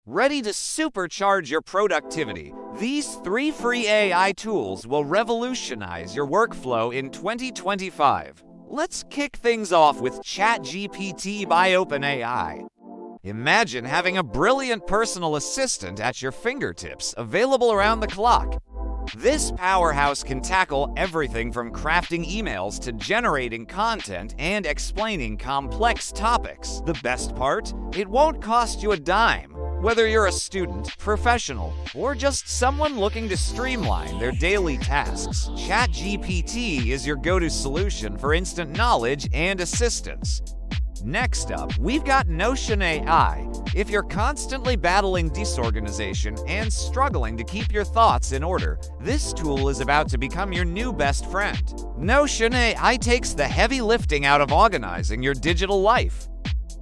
Ready to supercharge your productivity? These 3 free AI tools will revolutionize your workflow in 2025. Let's kick things off with ChatGPT by OpenAI. Imagine having a brilliant personal assistant at your fingertips, available around the clock. This powerhouse can tackle everything from crafting emails to generating content and explaining complex topics. The best part? It won't cost you a dime. Whether you're a student, professional, or just someone looking to streamline their daily tasks, ChatGPT is your go-to solution for instant knowledge and assistance. Next up, we've got Notion AI. If you're constantly battling disorganization and struggling to keep your thoughts in order, this tool is about to become your new best friend. Notion AI takes the heavy lifting out of organizing your digital life.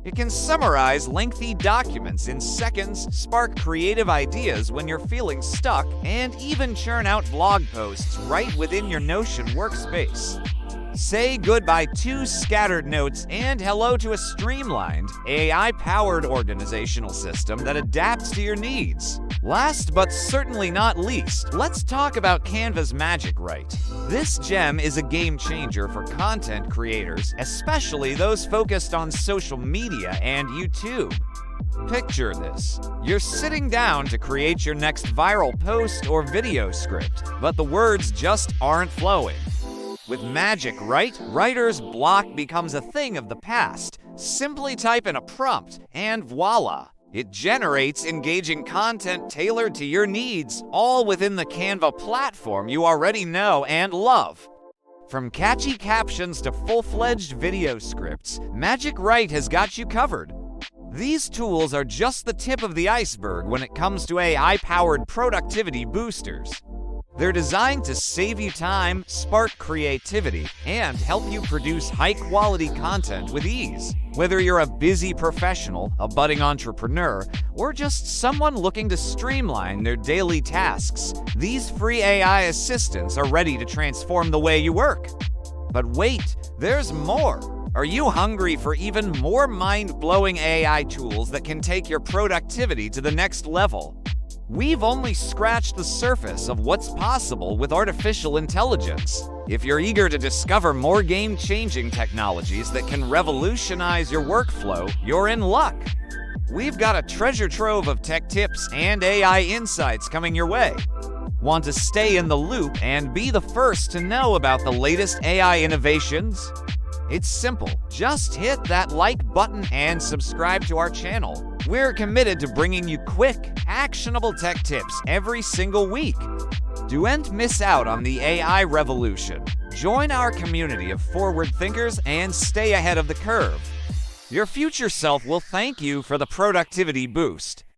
It can summarize lengthy documents in seconds, spark creative ideas when you're feeling stuck, and even churn out blog posts right within your Notion workspace. Say goodbye to scattered notes and hello to a streamlined, AI-powered organizational system that adapts to your needs. Last but certainly not least, let's talk about Canva's Magic Write. This gem is a game changer for content creators, especially those focused on social media and YouTube. Picture this. You're sitting down to create your next viral post or video script, but the words just aren't flowing. With Magic Write, writer's block becomes a thing of the past. Simply type in a prompt, and voila! It generates engaging content tailored to your needs, all within the Canva platform you already know and love. From catchy captions to full-fledged video scripts, Magic Write has got you covered. These tools are just the tip of the iceberg when it comes to AI-powered productivity boosters. They're designed to save you time, spark creativity, and help you produce high-quality content with ease. Whether you're a busy professional, a budding entrepreneur, or just someone looking to streamline their daily tasks, these free AI assistants are ready to transform the way you work. But wait, there's more! Are you hungry for even more mind-blowing AI tools that can take your productivity to the next level? We've only scratched the surface of what's possible with artificial intelligence. If you're eager to discover more game-changing technologies that can revolutionize your workflow, you're in luck. We've got a treasure trove of tech tips and AI insights coming your way. Want to stay in the loop and be the first to know about the latest AI innovations? It's simple. Just hit that like button and subscribe to our channel. We're committed to bringing you quick, actionable tech tips every single week. Don't miss out on the AI revolution. Join our community of forward thinkers and stay ahead of the curve. Your future self will thank you for the productivity boost.